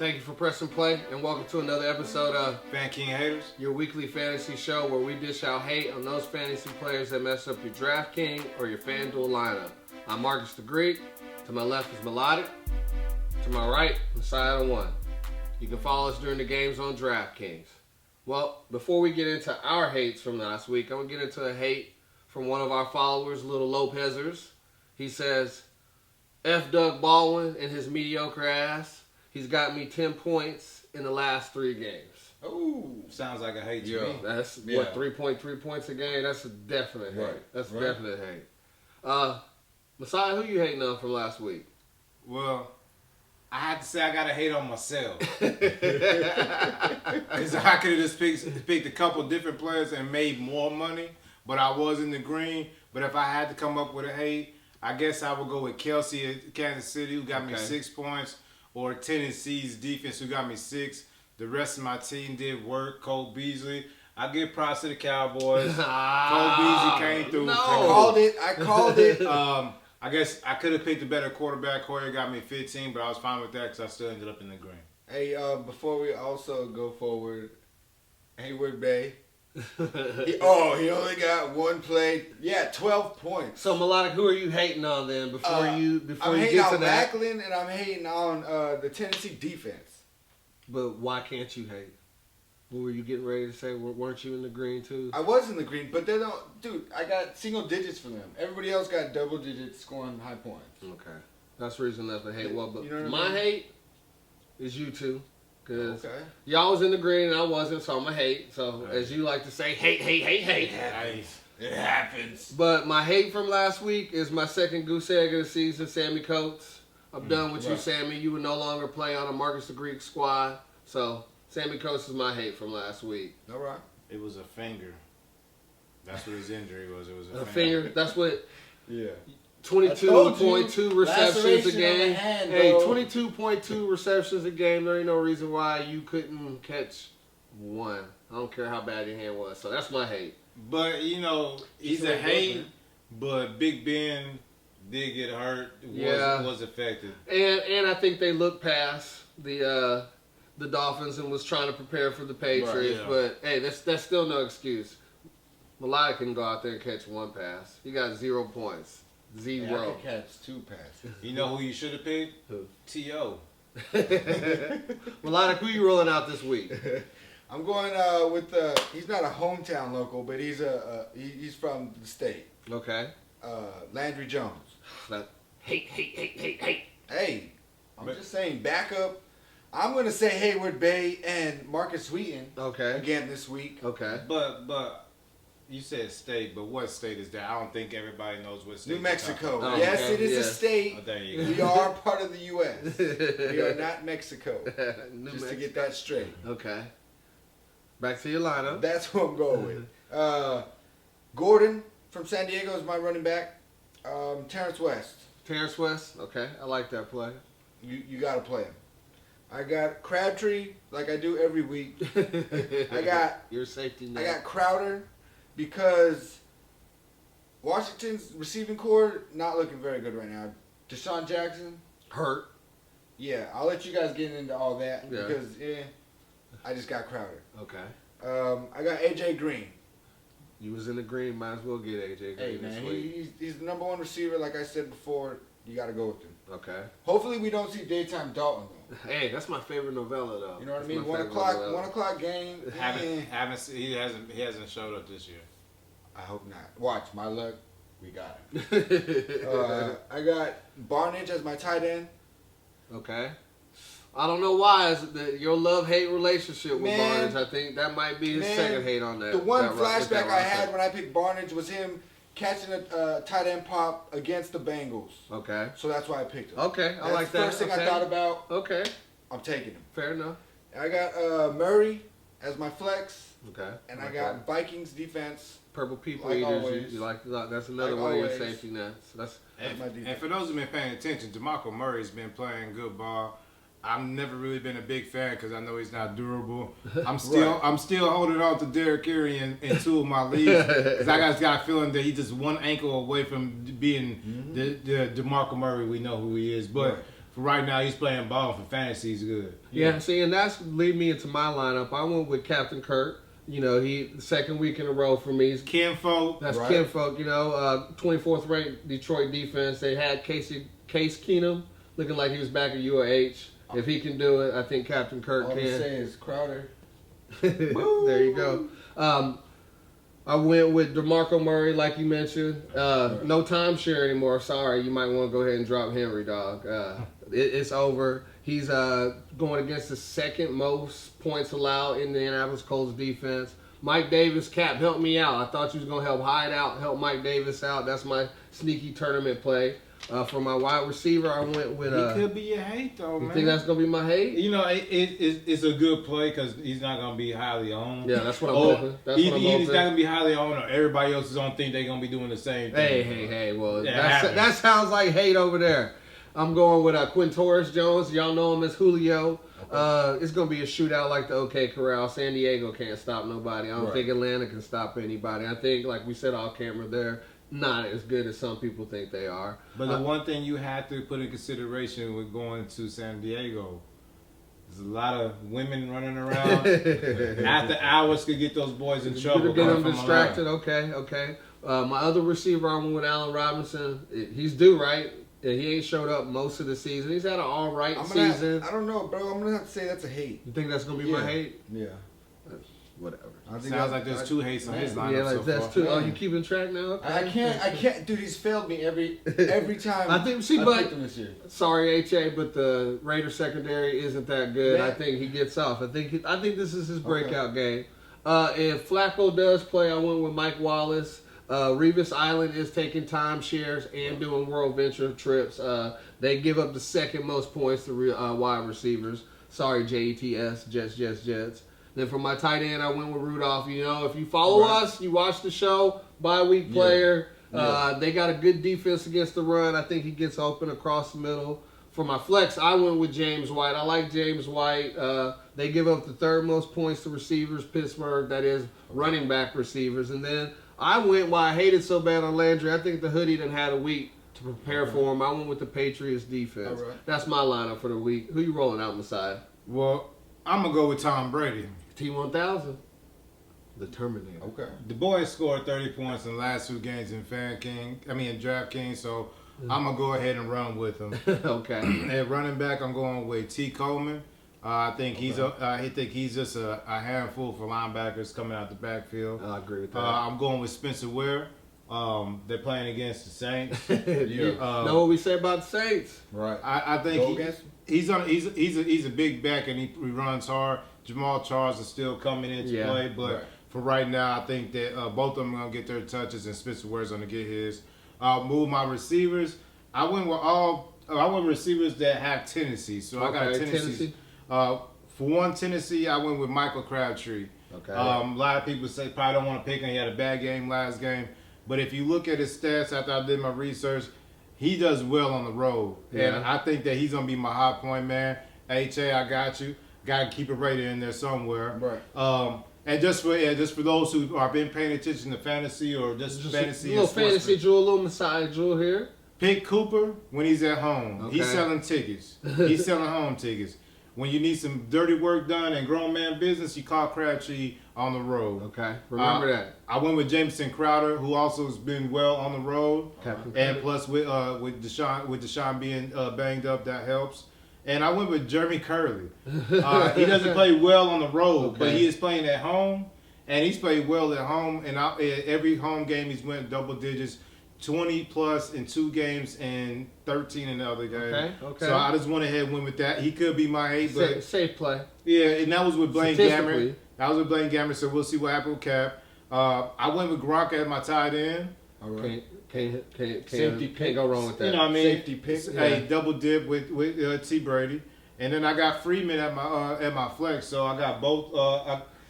Thank you for pressing play, and welcome to another episode of FanKingHaters, your weekly fantasy show where we dish out hate on those fantasy players that mess up your DraftKings or your FanDuel lineup. I'm Marcus the Greek. To my left is Melodic. To my right, Messiah the One. You can follow us during the games on DraftKings. Well, before we get into our hates from last week, I'm going to get into a hate from one of our followers, Little Lopezers. He says, F. Doug Baldwin and his mediocre ass. He's got me 10 points in the last 3 games. Oh, sounds like a hate to me. That's, what, 3.3 points a game? That's a definite hate. Right. That's a definite hate. Messiah, who you hating on from last week? Well, I have to say I got to hate on myself. Because I could have just picked a couple different players and made more money, but I was in the green. But if I had to come up with a hate, I guess I would go with Kelsey at Kansas City, who got me 6 points, or Tennessee's defense, who got me 6. The rest of my team did work. Cole Beasley. I give props to the Cowboys. Cole Beasley came through. No. I called it. I guess I could have picked a better quarterback. Hoyer got me 15, but I was fine with that because I still ended up in the green. Hey, before we also go forward, Hayward Bay. He only got 1 play. Yeah, 12 points. So, Melodic, who are you hating on then before you I'm hating get to on that? Macklin, and I'm hating on the Tennessee defense. But why can't you hate? What were you getting ready to say? Weren't you in the green too? I was in the green, but they don't. Dude, I got single digits for them. Everybody else got double digits scoring high points. Okay. That's reason enough to hate. Well, but You know what I my mean? hate is you two. Because Okay. y'all was in the green and I wasn't, so I'm a hate. So, Right. as you like to say, hate. It happens. But my hate from last week is my second goose egg of the season, Sammy Coates. I'm done with you, right. Sammy. You would no longer play on a Marcus the Greek squad. So, Sammy Coates is my hate from last week. All right. It was a finger. That's what his injury was. It was A finger. That's what Yeah. 22.2 receptions a laceration on the game. hand, Hey, bro. 22.2 receptions a game. There ain't no reason why you couldn't catch one. I don't care how bad your hand was. So that's my hate. But, you know, he's Just a like hate, Brooklyn. but Big Ben did get hurt. Was affected. And I think they looked past the Dolphins and was trying to prepare for the Patriots. yeah. But hey, that's still no excuse. Malaya can go out there and catch 1 pass. He got 0 points. Hey, I 0. could catch 2 passes. You know who you should have picked? Who? T.O. Malaya, who you rolling out this week? I'm going with he's not a hometown local, but he's he's from the state. Okay. Landry Jones. That hate. Hey, I'm But- just saying, backup. I'm going to say Hayward Bay and Marcus Sweeten Okay. again this week. Okay. But you said state, but what state is that? I don't think everybody knows what state. New Mexico. Oh, Yes, okay, it is a yes. state. Oh, there you go. We are part of the U.S. We are not Mexico. New Just to Mexico. get that straight. Okay. Back to your lineup. That's who I'm going with. Gordon from San Diego is my running back. Terrence West. Terrence West. Okay. I like that play. You got to play him. I got Crabtree, like I do every week. I got your safety net. I got Crowder because Washington's receiving core not looking very good right now. Deshaun Jackson, hurt. yeah, I'll let you guys get into all that Yeah. because I just got Crowder. Okay. I got AJ Green. You was in the green. Might as well get AJ Green Hey this man, week. he's the number 1 receiver. Like I said before, you got to go with him. Okay. Hopefully we don't see daytime Dalton though. Hey, that's my favorite novella though. You know what I That's mean? my 1 favorite o'clock, novella. 1 o'clock game. He hasn't showed up this year. I hope not. Watch my luck. We got him. I got Barnage as my tight end. Okay. I don't know why. Your love-hate relationship with Man. Barnes, I think that might be his Man, second hate on that. The one that ro- with flashback that I roster. had when I picked Barnage was him catching a tight end pop against the Bengals. Okay. So that's why I picked him. Okay. I That's like the that. first thing okay. I thought about. Okay. I'm taking him. Fair enough. I got Murray as my flex, Okay. and Okay. I got Vikings defense. Purple people Like eaters. always. You like that's another Like one of your always. safety nets. That's my defense. And for those who've been paying attention, DeMarco Murray's been playing good ball. I've never really been a big fan because I know he's not durable. I'm still holding on to Derrick Henry in 2 of my leagues because I got a feeling that he's just 1 ankle away from being the DeMarco Murray we know who he is. But for right now, he's playing ball for fantasy. He's good. Yeah, see, and that's lead me into my lineup. I went with Captain Kirk. You know, he the second week in a row for me. Kinfolk. That's right. Kinfolk. You know, 24th ranked Detroit defense. They had Case Keenum looking like he was back at UAH. If he can do it, I think Captain Kirk All can. I'm saying is Crowder. There you go. I went with DeMarco Murray, like you mentioned. No timeshare anymore. Sorry, you might want to go ahead and drop Henry, dog. It's over. He's going against the second most points allowed in the Indianapolis Colts defense. Mike Davis, Cap, help me out. I thought you was going to help Mike Davis out. That's my sneaky tournament play. For my wide receiver, I went with... he could be your hate, though, man. You think that's going to be my hate? You know, it's a good play because he's not going to be highly owned. Yeah, that's what I'm hoping. He's not going to be highly owned, or everybody else is going to think they're going to be doing the same thing. Hey. Well, that sounds like hate over there. I'm going with Quintorris Jones. Y'all know him as Julio. Okay. It's going to be a shootout like the OK Corral. San Diego can't stop nobody. I don't think Atlanta can stop anybody. I think, like we said off camera, they're not as good as some people think they are. But the one thing you have to put in consideration with going to San Diego, there's a lot of women running around. After hours could get those boys in trouble. Get them distracted. Okay. My other receiver, I went with Allen Robinson. He's due, right? Yeah, he ain't showed up most of the season. He's had an all right season. I don't know, bro. I'm going to have to say that's a hate. You think that's going to be my hate? Yeah. Whatever. Sounds like there's two hates on his lineup. Yeah, like that's two. Oh, you keeping track now? Okay. I can't. Dude, he's failed me every time. I think. But this year. Sorry, HA, but the Raiders secondary isn't that good. Man. I think he gets off. I think this is his breakout game. If Flacco does play, I went with Mike Wallace. Revis Island is taking timeshares and doing World Venture trips. They give up the second most points to wide receivers. Sorry, JETS, Jets. Then for my tight end, I went with Rudolph. You know, if you follow us, you watch the show, bye-week player. They got a good defense against the run. I think he gets open across the middle. For my flex, I went with James White. I like James White. They give up the third most points to receivers, Pittsburgh, that is running back receivers. And then I went, why I hated so bad on Landry, I think the hoodie done had a week to prepare for him. I went with the Patriots defense. That's my lineup for the week. Who you rolling out, Messiah? Well, I'm going to go with Tom Brady. T1000. The Terminator. Okay. The boy scored 30 points in the last 2 games in DraftKings, so I'm going to go ahead and run with him. Okay. And running back, I'm going with T. Coleman. I think he's just a handful for linebackers coming out the backfield. I agree with that. I'm going with Spencer Ware. They're playing against the Saints. Know what we say about the Saints? Right. I think he's a big back and he runs hard. Jamal Charles is still coming into play, but for right now, I think that both of them are gonna get their touches and Spencer Ware's gonna get his. Move my receivers. I went with receivers that have tendencies. So I got tendencies. For one Tennessee, I went with Michael Crabtree. Okay. A lot of people probably don't want to pick him. He had a bad game last game. But if you look at his stats after I did my research, he does well on the road. Yeah. And I think that he's going to be my high point man. HA, I got you. Got to keep it rated in there somewhere. Right. And just for those who are been paying attention to fantasy or just fantasy. A little fantasy jewel, a little Messiah jewel here. Pick Cooper when he's at home. Okay. He's selling tickets. He's selling home tickets. When you need some dirty work done and grown man business, you call Crabtree on the road. Okay, remember that. I went with Jameson Crowder, who also has been well on the road, and plus with Deshaun being banged up, that helps. And I went with Jeremy Curley. He doesn't play well on the road, but he is playing at home, and he's played well at home. And every home game he's went double digits. 20 plus in 2 games and 13 in the other game. Okay. So I just went ahead and went with that. He could be my hate, but safe play. Yeah, and that was with Blaine Gabbert. So we'll see what happened with Cap. I went with Gronk as my tight end. All right. Can't go wrong with that. You know what I mean? Safety pick. Hey, double dip with T Brady, and then I got Freeman at my flex. So I got both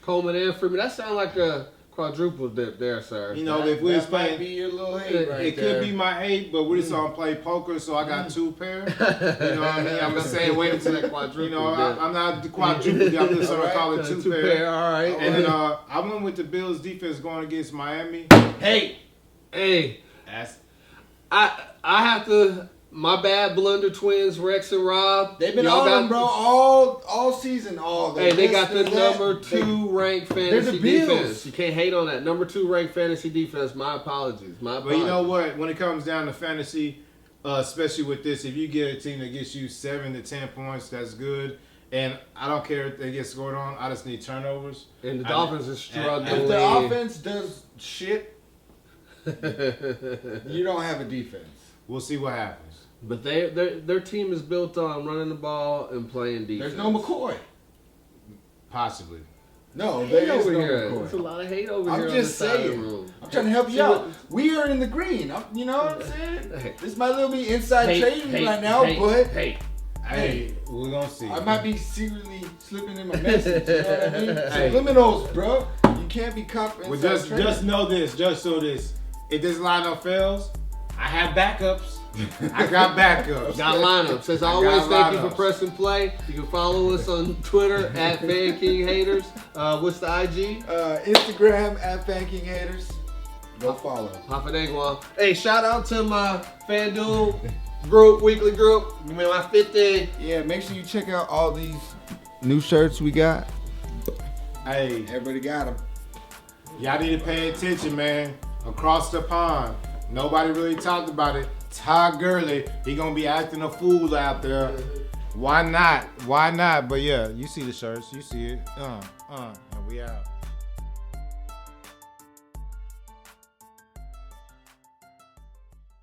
Coleman and Freeman. That sounds like a quadruple dip there, sir. You know, if we was playing, might be your little hate right it there. could be my hate, but we're just gonna play poker, so I got 2 pair. You know what I mean? I'm gonna say wait until that quadruple. You know, I'm not the quadruple. I'm just gonna call it 2 pair. All right. And then I went with the Bills defense going against Miami. Hey. I have to. My bad, Blunder Twins, Rex and Rob. They've been Y'all on them, bro, all season. Hey, they got the number 2 ranked fantasy the Bills. defense. You can't hate on that. Number 2 ranked fantasy defense. My apologies. But you know what? When it comes down to fantasy, especially with this, if you get a team that gets you 7 to 10 points, that's good. And I don't care if they get scored on. I just need turnovers. And the Dolphins are struggling. If the offense does shit, you don't have a defense. We'll see what happens. But their team is built on running the ball and playing defense. There's no McCoy. Possibly. No, Hate there is over no here. McCoy. There's a lot of hate over here. I'm on just this side of the saying. room. I'm trying to help you out. We are in the green. You know what I'm saying? This might little be inside trading right now, but hey, we're gonna see. I might be secretly slipping in my message. You know what I mean? Subliminals, bro. You can't be caught inside trading. Just know this. Just so this. If this lineup fails, I have backups. I got backups. Got lineups. As always, thank you for pressing play. You can follow us on Twitter at FanKingHaters. What's the IG? Instagram at FanKingHaters. Go follow. Hafadegwa. Hey, shout out to my FanDuel group, weekly group. You mean my 50? Yeah, make sure you check out all these new shirts we got. Hey, everybody got them. Y'all need to pay attention, man. Across the pond, nobody really talked about it. Todd Gurley, he gonna be acting a fool out there. Why not? Why not? But yeah, you see the shirts, you see it. And we out.